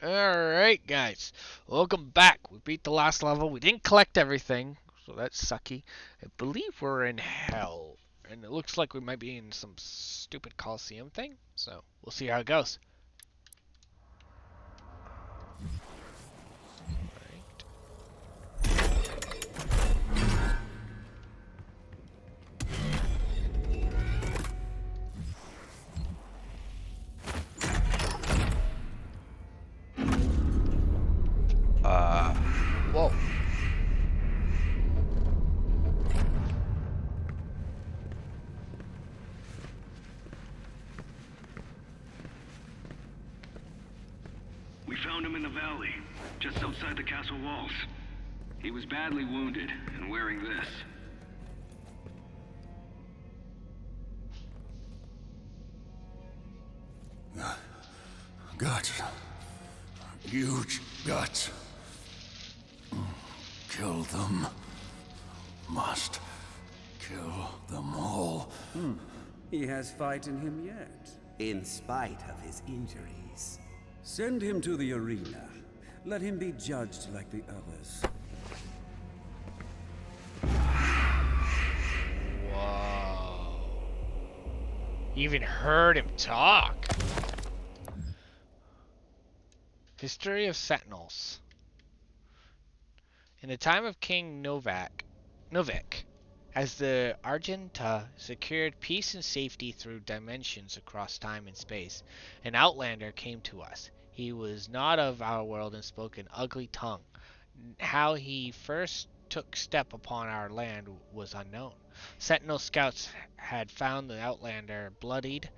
Alright, guys. Welcome back. We beat the last level. We didn't collect everything, so that's sucky. I believe we're in hell. And it looks like we might be in some stupid Coliseum thing. So, we'll see how it goes. Right. Whoa. We found him in the valley, just outside the castle walls. He was badly wounded and wearing this. Guts. Huge guts. Kill them. Must kill them all. He has fight in him yet. In spite of his injuries. Send him to the arena. Let him be judged like the others. Whoa. You even heard him talk. History of Sentinels. In the time of King Novik, as the Argenta secured peace and safety through dimensions across time and space, an outlander came to us. He was not of our world and spoke an ugly tongue. How he first took step upon our land was unknown. Sentinel scouts had found the outlander bloodied,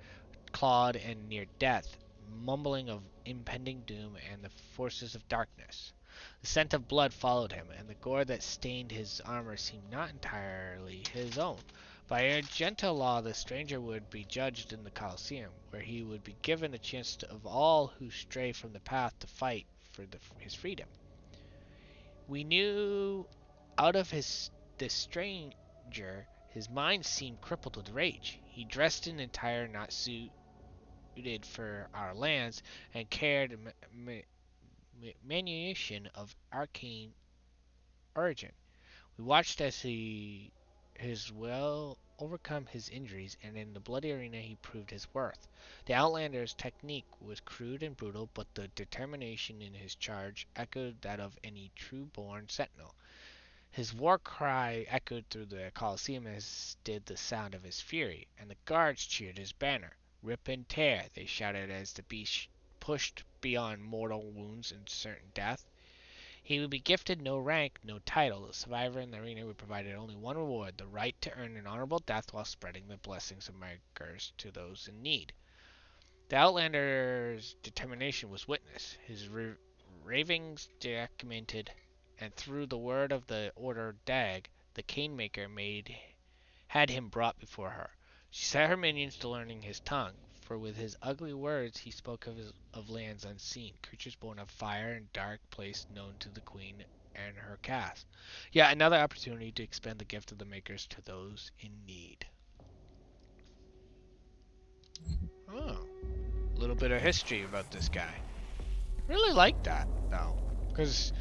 clawed, and near death, mumbling of impending doom and the forces of darkness. The scent of blood followed him, and the gore that stained his armor seemed not entirely his own. By Argenta law, the stranger would be judged in the Coliseum, where he would be given a chance of all who stray from the path to fight for his freedom. We knew out of this stranger, his mind seemed crippled with rage. He dressed in attire not suited for our lands, and carried ammunition of arcane origin. We watched as his well overcome his injuries, and in the bloody arena he proved his worth. The Outlander's technique was crude and brutal, but the determination in his charge echoed that of any true-born sentinel. His war cry echoed through the Colosseum as did the sound of his fury, and the guards cheered his banner. Rip and tear, they shouted as the beast pushed beyond mortal wounds and certain death. He would be gifted no rank, no title. The survivor in the arena would be provided only one reward, the right to earn an honorable death while spreading the blessings of makers to those in need. The Outlander's determination was witnessed, his ravings documented, and through the word of the Order Dag, the Canemaker had him brought before her. She set her minions to learning his tongue, for with his ugly words he spoke of lands unseen, creatures born of fire and dark place known to the queen and her caste. Yeah, another opportunity to expend the gift of the makers to those in need. Oh, a little bit of history about this guy. Really like that though, because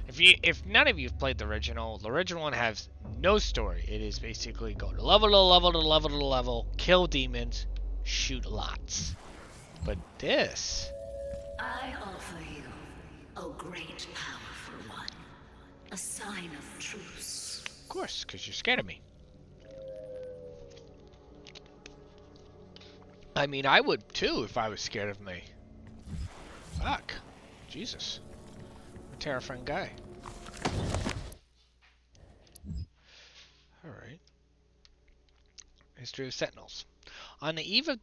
if none of you've played the original one has no story. It is basically go to level to level to level to level, kill demons, shoot lots. But this, I offer you a great power for one, a sign of truce. of course, because you're scared of me. I mean, I would too if I was scared of me. Fuck. Jesus. I'm a terrifying guy. Alright. History of Sentinels. On the eve of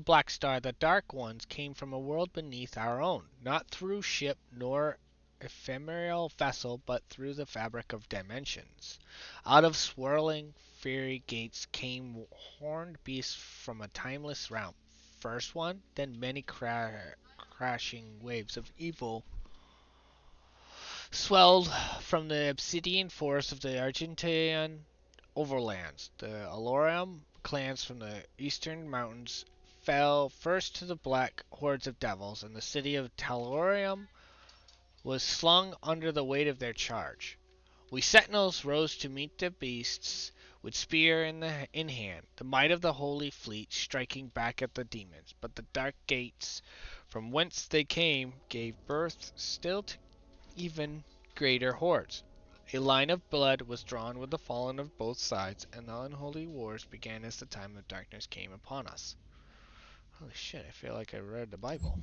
Black Star, the Dark Ones came from a world beneath our own, not through ship nor ephemeral vessel, but through the fabric of dimensions. Out of swirling fiery gates came horned beasts from a timeless realm. First one, then many crashing waves of evil swelled from the obsidian forests of the Argentine overlands. The Alorium clans from the eastern mountains fell first to the black hordes of devils, and the city of Talorium was slung under the weight of their charge. We sentinels rose to meet the beasts with spear in hand, the might of the holy fleet striking back at the demons. But the dark gates from whence they came gave birth still to even greater hordes. A line of blood was drawn with the fallen of both sides, and the unholy wars began as the time of darkness came upon us. Holy shit, I feel like I read the Bible.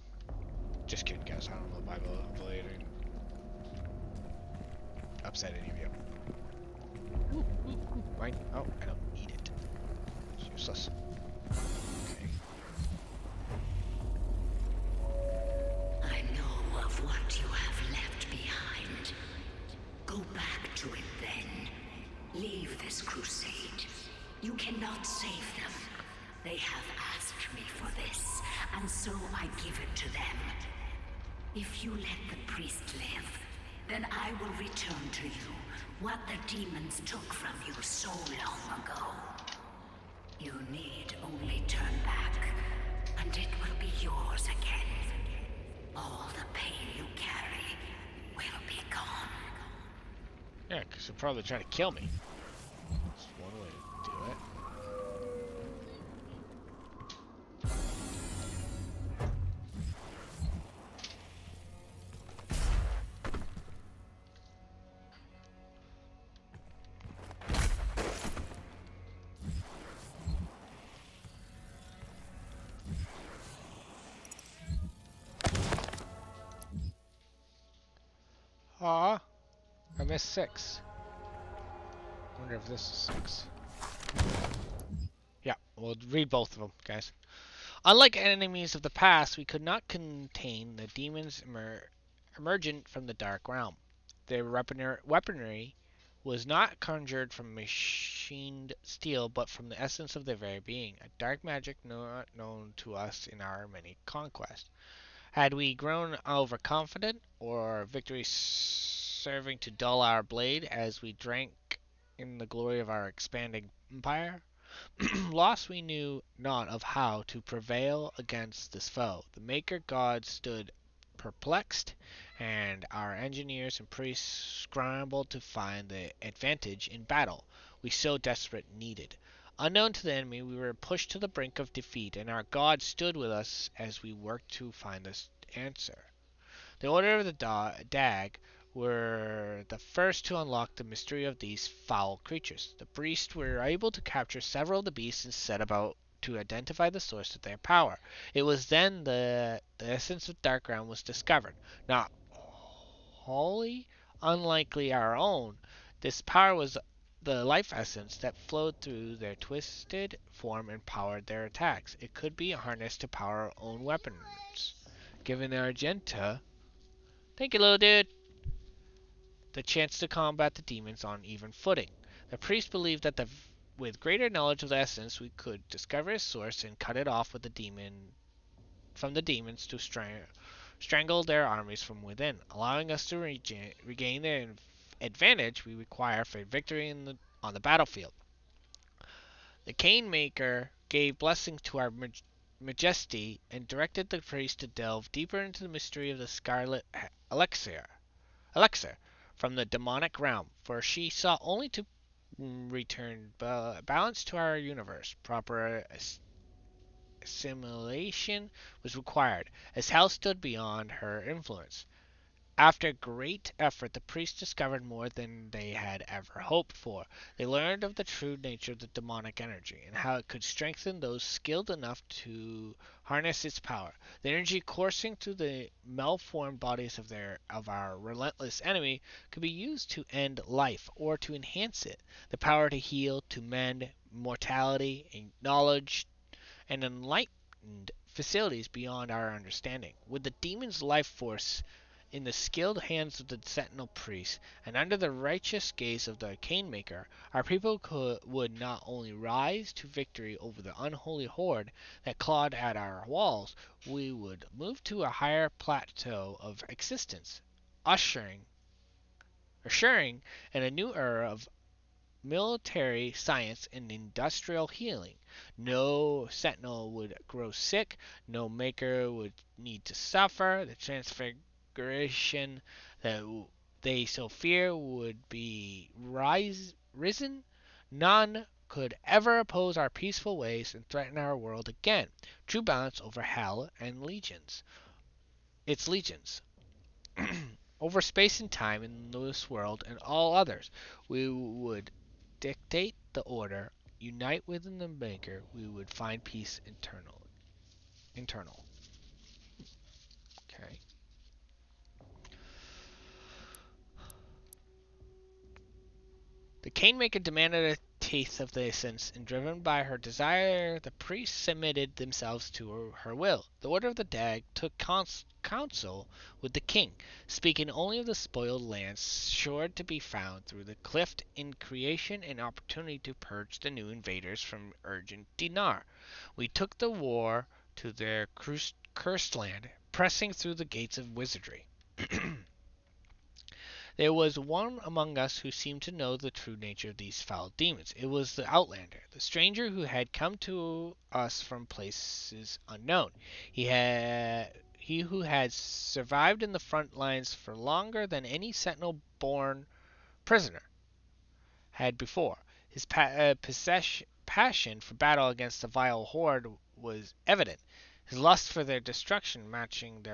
Just kidding, guys. I don't know the Bible. Hopefully, I didn't upset any of you. Mine? Oh, I don't need it. It's useless. Okay. I know of what you have left behind. Go back to it then. Leave this crusade. You cannot save them. They have asked me for this, and so I give it to them. If you let the priest live, then I will return to you what the demons took from you so long ago. You need only turn back, and it will be yours again. All the pain you carry will be gone. Yeah, because they're probably trying to kill me. That's one way to do it. Aw, I missed 6. Wonder if this is 6. Yeah, we'll read both of them, guys. Unlike enemies of the past, we could not contain the demons emergent from the dark realm. Their weaponry was not conjured from machined steel, but from the essence of their very being, a dark magic not known to us in our many conquests. Had we grown overconfident, or victory serving to dull our blade as we drank in the glory of our expanding empire? Lost we knew not of how to prevail against this foe. The Maker God stood perplexed, and our engineers and priests scrambled to find the advantage in battle we so desperate needed. Unknown to the enemy, we were pushed to the brink of defeat, and our God stood with us as we worked to find this answer. The Order of the Dag were the first to unlock the mystery of these foul creatures. The priests were able to capture several of the beasts and set about to identify the source of their power. It was then the essence of Dark Realm was discovered. Not wholly unlikely our own, this power was the life essence that flowed through their twisted form and powered their attacks. It could be harnessed to power our own weapons, giving the Argenta, thank you, little dude, the chance to combat the demons on even footing. The priest believed that with greater knowledge of the essence, we could discover its source and cut it off with from the demons to strangle their armies from within, allowing us to regain the advantage we require for victory on the battlefield. The Cane Maker gave blessing to our majesty and directed the priest to delve deeper into the mystery of the scarlet elixir from the demonic realm, for she sought only to return balance to our universe. Proper assimilation was required, as hell stood beyond her influence. After great effort, the priests discovered more than they had ever hoped for. They learned of the true nature of the demonic energy, and how it could strengthen those skilled enough to harness its power. The energy coursing through the malformed bodies of our relentless enemy could be used to end life, or to enhance it. The power to heal, to mend, mortality, knowledge, and enlightened facilities beyond our understanding. With the demon's life force in the skilled hands of the sentinel priests, and under the righteous gaze of the Cane Maker, our people would not only rise to victory over the unholy horde that clawed at our walls, we would move to a higher plateau of existence, usshering in a new era of military science and industrial healing. No sentinel would grow sick, no maker would need to suffer. The conflagration that they so fear would be risen, none could ever oppose our peaceful ways and threaten our world again. True balance over hell and its legions. Over space and time in this world and all others, we would dictate the order, unite within the maker, we would find peace internal. Okay. The Canemaker demanded a taste of the essence, and driven by her desire, the priests submitted themselves to her will. The Order of the Dag took counsel with the king, speaking only of the spoiled lands sure to be found through the clift in creation and opportunity to purge the new invaders from urgent dinar. We took the war to their cursed land, pressing through the gates of wizardry. There was one among us who seemed to know the true nature of these foul demons. It was the outlander, the stranger who had come to us from places unknown. He who had survived in the front lines for longer than any sentinel-born prisoner had before. His passion for battle against the vile horde was evident, his lust for their destruction matching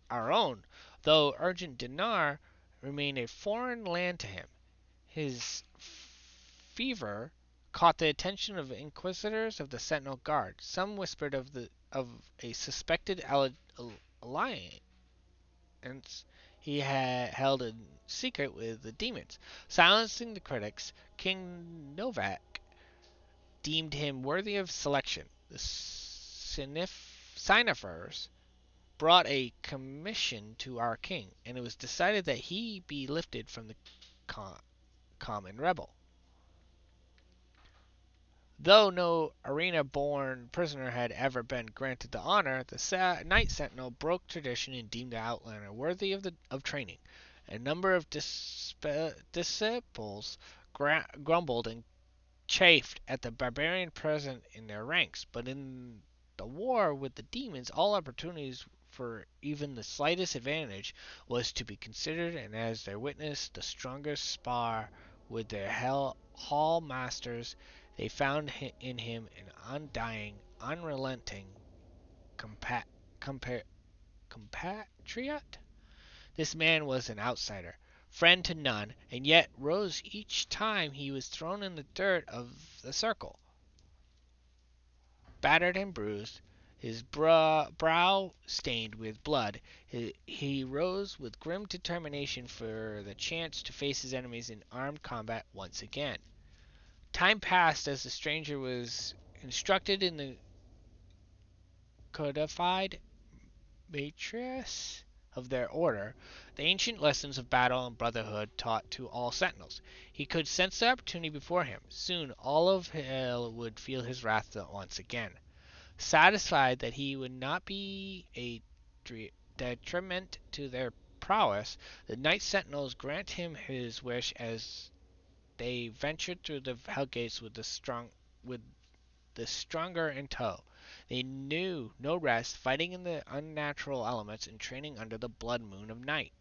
our own, though urgent dinar remained a foreign land to him. His fever caught the attention of inquisitors of the Sentinel Guard. Some whispered of a suspected alliance he had held in secret with the demons. Silencing the critics, King Novak deemed him worthy of selection. The Cynophers brought a commission to our king, and it was decided that he be lifted from the common rebel. Though no arena-born prisoner had ever been granted the honor, the Night Sentinel broke tradition and deemed the outlander worthy of training. A number of disciples grumbled and chafed at the barbarian present in their ranks, but in the war with the demons, all opportunities for even the slightest advantage was to be considered, and as their witness, the strongest spar with their hall masters, they found in him an undying, unrelenting compatriot. This man was an outsider, friend to none, and yet rose each time he was thrown in the dirt of the circle. Battered and bruised, his brow stained with blood, he rose with grim determination for the chance to face his enemies in armed combat once again. Time passed as the stranger was instructed in the codified matrice of their order, the ancient lessons of battle and brotherhood taught to all sentinels. He could sense the opportunity before him. Soon all of hell would feel his wrath once again. Satisfied that he would not be a detriment to their prowess, the Night Sentinels grant him his wish as they ventured through the hell gates with the stronger in tow. They knew no rest, fighting in the unnatural elements and training under the blood moon of night.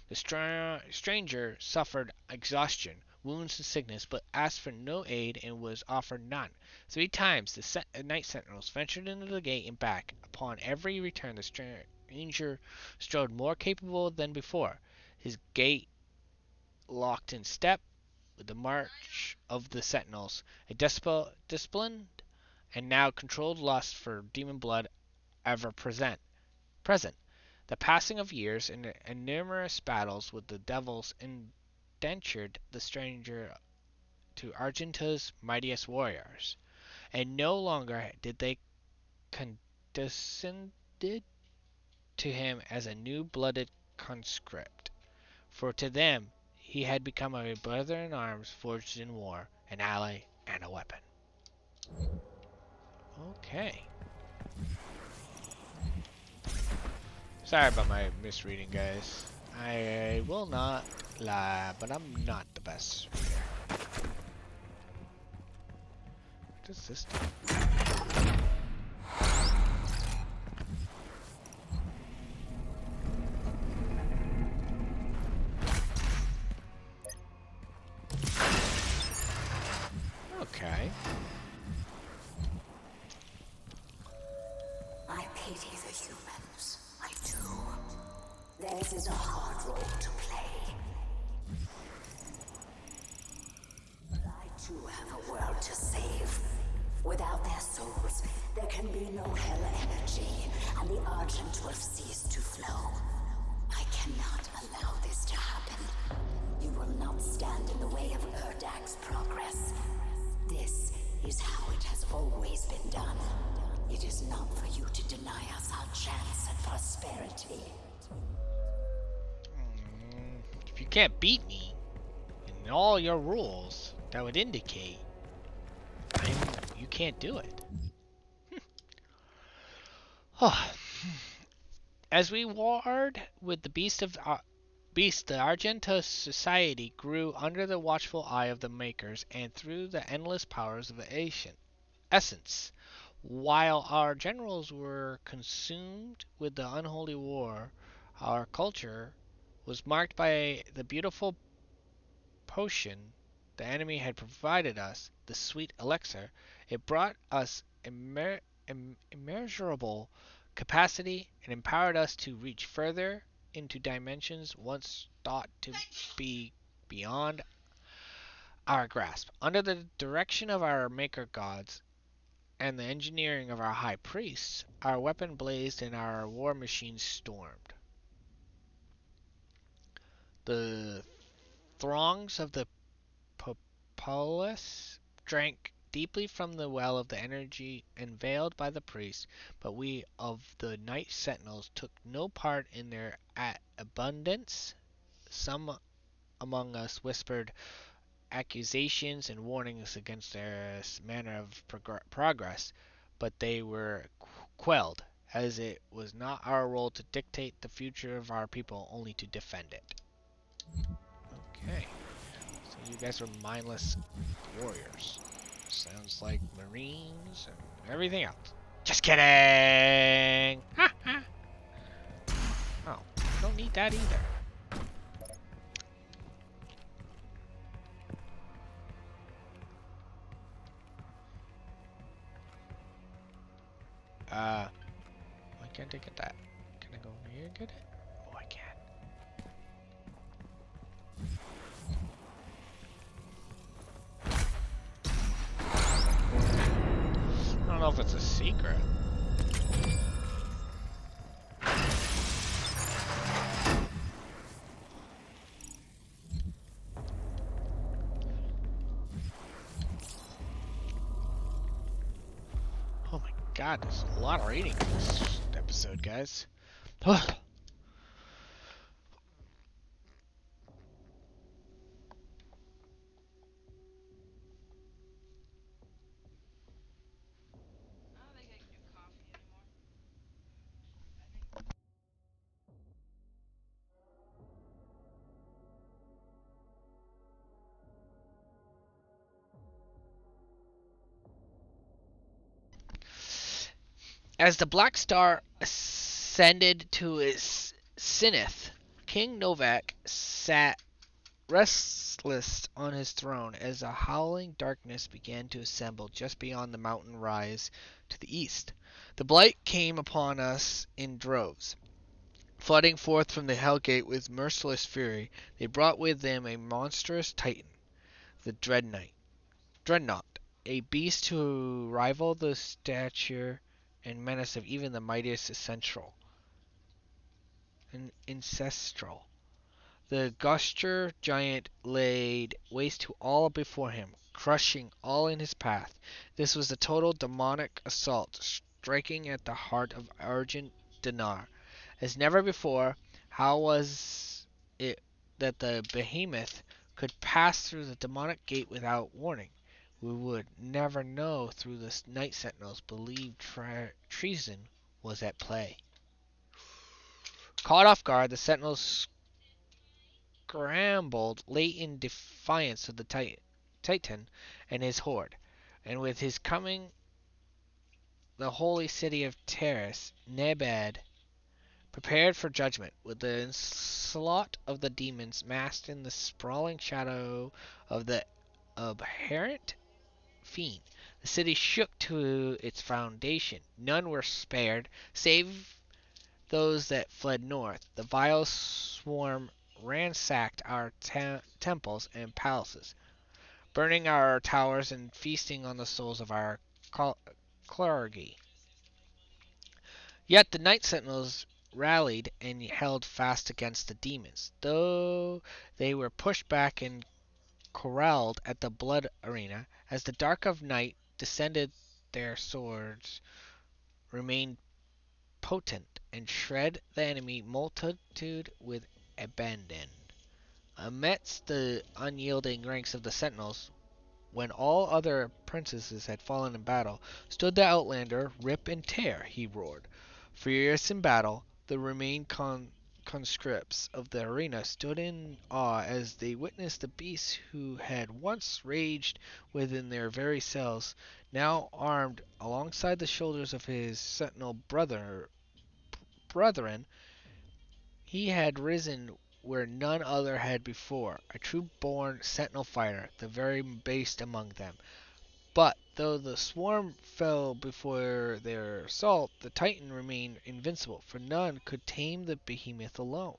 The stranger suffered exhaustion, wounds, and sickness, but asked for no aid and was offered none. 3 times the night sentinels ventured into the gate and back. Upon every return, the stranger strode more capable than before. His gait locked in step with the march of the sentinels, a disciplined and now controlled lust for demon blood ever present. The passing of years and numerous battles with the devils indentured the stranger to Argenta's mightiest warriors, and no longer did they condescend to him as a new-blooded conscript, for to them he had become a brother in arms forged in war, an ally and a weapon. Okay. Sorry about my misreading, guys. I will not lie, but I'm not the best reader. What does this do? This is a hard role to play. But I too have a world to save. Without their souls, there can be no hell energy, and the Argent will cease to flow. I cannot allow this to happen. You will not stand in the way of Erdak's progress. This is how it has always been done. It is not for you to deny us our chance at prosperity. If you can't beat me in all your rules, that would indicate you can't do it. As we warred with the beast, the Argenta society grew under the watchful eye of the Makers and through the endless powers of the essence. While our generals were consumed with the unholy war, our culture was marked by the beautiful potion the enemy had provided us, the sweet elixir. It brought us immeasurable capacity and empowered us to reach further into dimensions once thought to be beyond our grasp. Under the direction of our maker gods and the engineering of our high priests, our weapon blazed and our war machines stormed. The throngs of the populace drank deeply from the well of the energy unveiled by the priests, but we of the night sentinels took no part in their abundance. Some among us whispered accusations and warnings against their manner of progress, but they were quelled, as it was not our role to dictate the future of our people, only to defend it. Okay, so you guys are mindless warriors. Sounds like Marines and everything else. Just kidding! Ha ha! Oh, don't need that either. Why can't I get that? Can I go over here and get it? Oh, I can. I don't know if it's a secret. Oh my god, there's a lot of reading in this episode, guys. As the Black Star ascended to its zenith, King Novak sat restless on his throne as a howling darkness began to assemble just beyond the mountain rise to the east. The blight came upon us in droves. Flooding forth from the Hellgate with merciless fury, they brought with them a monstrous titan, the Dreadnought, a beast to rival the stature and menace of even the mightiest ancestral. The Gostur giant laid waste to all before him, crushing all in his path. This was a total demonic assault, striking at the heart of Argent Dinar. As never before, how was it that the behemoth could pass through the demonic gate without warning? We would never know through the night sentinels believed treason was at play. Caught off guard, the sentinels scrambled late in defiance of the Titan and his horde, and with his coming the holy city of Terrace, Nebad prepared for judgment, with the onslaught of the demons masked in the sprawling shadow of the abhorrent fiend. The city shook to its foundation. None were spared, save those that fled north. The vile swarm ransacked our temples and palaces, burning our towers and feasting on the souls of our clergy. Yet the night sentinels rallied and held fast against the demons, though they were pushed back and corralled at the blood arena. As the dark of night descended, their swords remained potent and shred the enemy multitude with abandon. Amidst the unyielding ranks of the sentinels, when all other princesses had fallen in battle, stood the outlander. Rip and tear, he roared. Furious in battle, the remaining conscripts of the arena stood in awe as they witnessed the beast who had once raged within their very cells, now armed alongside the shoulders of his sentinel brethren. He had risen where none other had before, a true born sentinel fighter, the very best among them. But though the swarm fell before their assault, the Titan remained invincible, for none could tame the behemoth alone.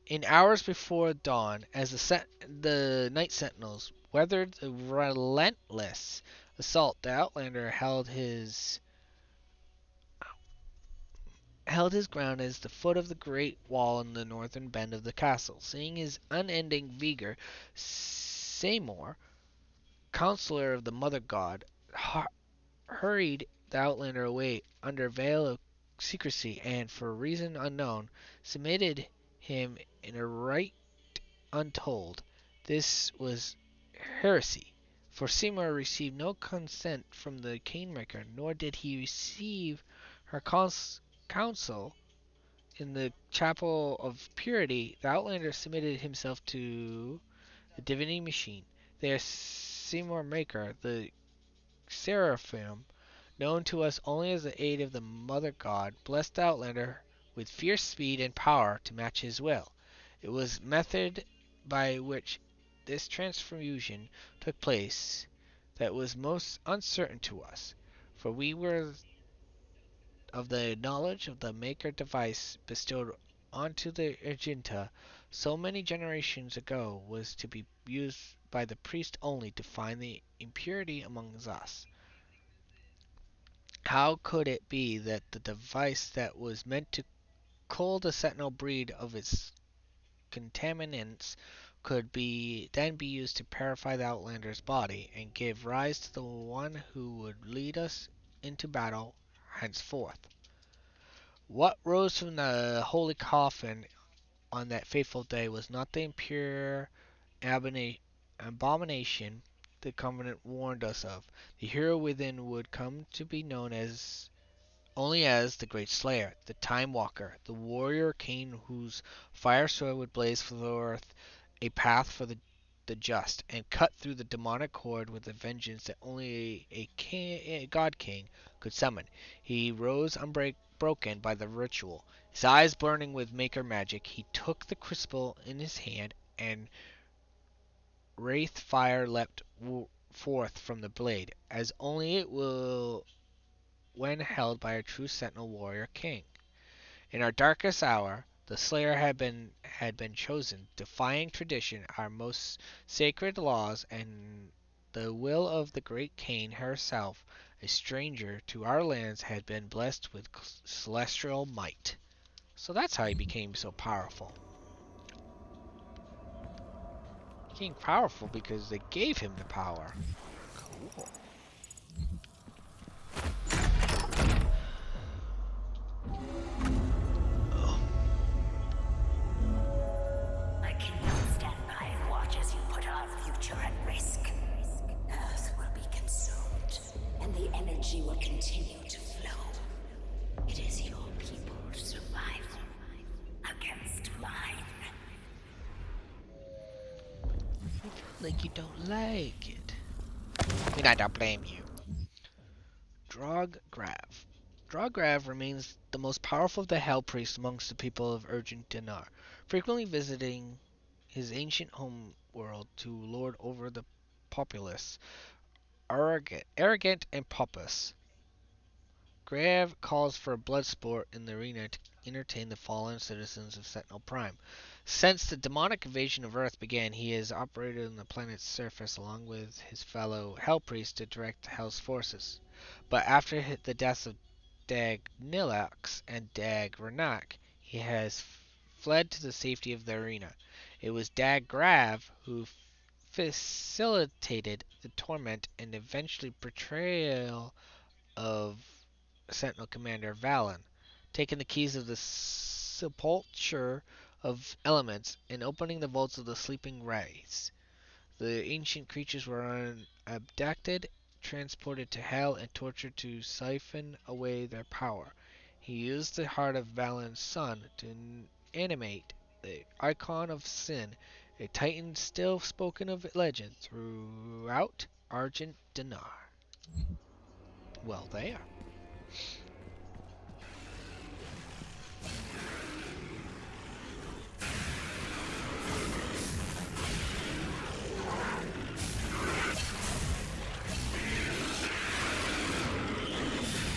In hours before dawn, as the night sentinels weathered the relentless assault, the outlander held his ground at the foot of the great wall in the northern bend of the castle. Seeing his unending vigor, Seymour, counselor of the mother god, hurried the outlander away under veil of secrecy, and, for a reason unknown, submitted him in a rite untold. This was heresy, for Seymour received no consent from the Canemaker, nor did he receive her counsel. In the chapel of purity, the outlander submitted himself to the divinity machine. There Seymour Maker, the seraphim, known to us only as the aid of the mother god, blessed the outlander with fierce speed and power to match his will. It was method by which this transfusion took place that was most uncertain to us, for we were of the knowledge of the Maker device bestowed onto the Argenta so many generations ago was to be used by the priest only to find the impurity among us. How could it be that the device that was meant to cull the sentinel breed of its contaminants could then be used to purify the outlander's body and give rise to the one who would lead us into battle henceforth? What rose from the holy coffin on that fateful day was not the impure abomination the covenant warned us of. The hero within would come to be known only as the Great Slayer, the Time Walker, the warrior king whose fire sword would blaze forth a path for the just, and cut through the demonic horde with a vengeance that only a god king could summon. He rose unbroken by the ritual, his eyes burning with maker magic. He took the crucible in his hand, and wraith fire leapt forth from the blade, as only it will when held by a true sentinel warrior king. In our darkest hour, the slayer had been chosen, defying tradition, our most sacred laws, and the will of the great Cain herself. A stranger to our lands, had been blessed with celestial might. So that's how he became so powerful. He became powerful because they gave him the power. Cool. I cannot stand by and watch as you put our future at risk. Earth will be consumed, and the energy will continue to flow. It is your people's survival against mine. You feel like you don't like it. I mean, I don't blame you. Droggrav. Droggrav remains the most powerful of the Hell Priests amongst the people of Urgent Dinar, frequently visiting his ancient home world to lord over the populace. Arrogant and pompous, Grav calls for blood sport in the arena entertain the fallen citizens of Sentinel Prime. Since the demonic invasion of Earth began, he has operated on the planet's surface along with his fellow Hell Priests to direct Hell's forces. But after the deaths of Dag Nilax and Dag Renak, he has fled to the safety of the arena. It was Dag Grav who facilitated the torment and eventually betrayal of Sentinel Commander Valen, taking the keys of the sepulture of elements and opening the vaults of the sleeping rays. The ancient creatures were abducted, transported to hell, and tortured to siphon away their power. He used the heart of Valen's son to animate the icon of sin, a titan still spoken of legend throughout Argent Dinar. Well, there.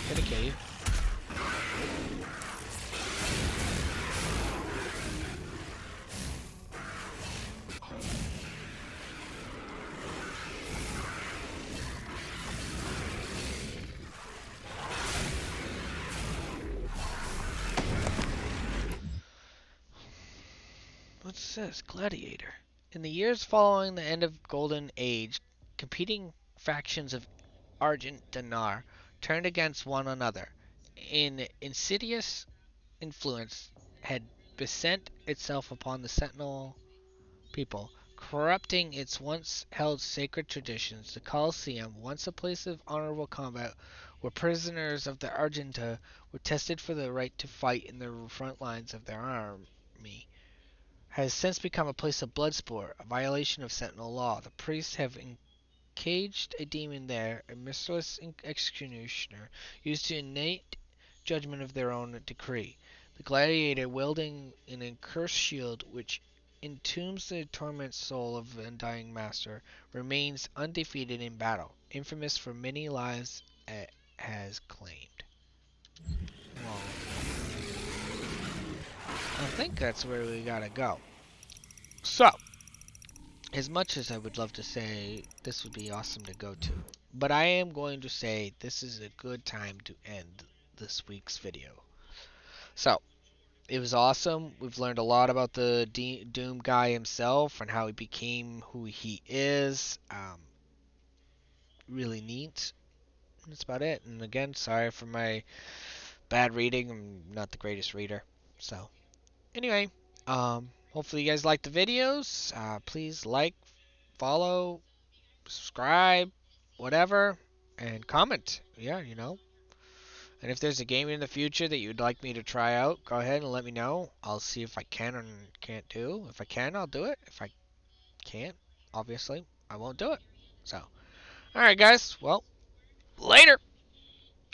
Gonna kill you. What's this? Gladiator. In the years following the end of Golden Age, competing factions of Argent Dinar turned against one another. An insidious influence had beset itself upon the Sentinel people, corrupting its once held sacred traditions. The Colosseum, once a place of honorable combat, where prisoners of the Argenta were tested for the right to fight in the front lines of their army, has since become a place of blood sport, a violation of Sentinel law. The priests have caged a demon there, a merciless executioner, used to innate judgment of their own decree. The gladiator, wielding an accursed shield which entombs the torment soul of the undying master, remains undefeated in battle, infamous for many lives it has claimed. Well, I think that's where we gotta go. So, as much as I would love to say this would be awesome to go to, but I am going to say this is a good time to end this week's video. So, it was awesome. We've learned a lot about the Doom guy himself and how he became who he is. Really neat. That's about it. And again, sorry for my bad reading. I'm not the greatest reader. So, anyway, hopefully you guys like the videos. Please like, follow, subscribe, whatever, and comment. Yeah, you know. And if there's a game in the future that you'd like me to try out, go ahead and let me know. I'll see if I can or can't do. If I can, I'll do it. If I can't, obviously, I won't do it. So, alright, guys. Well, later.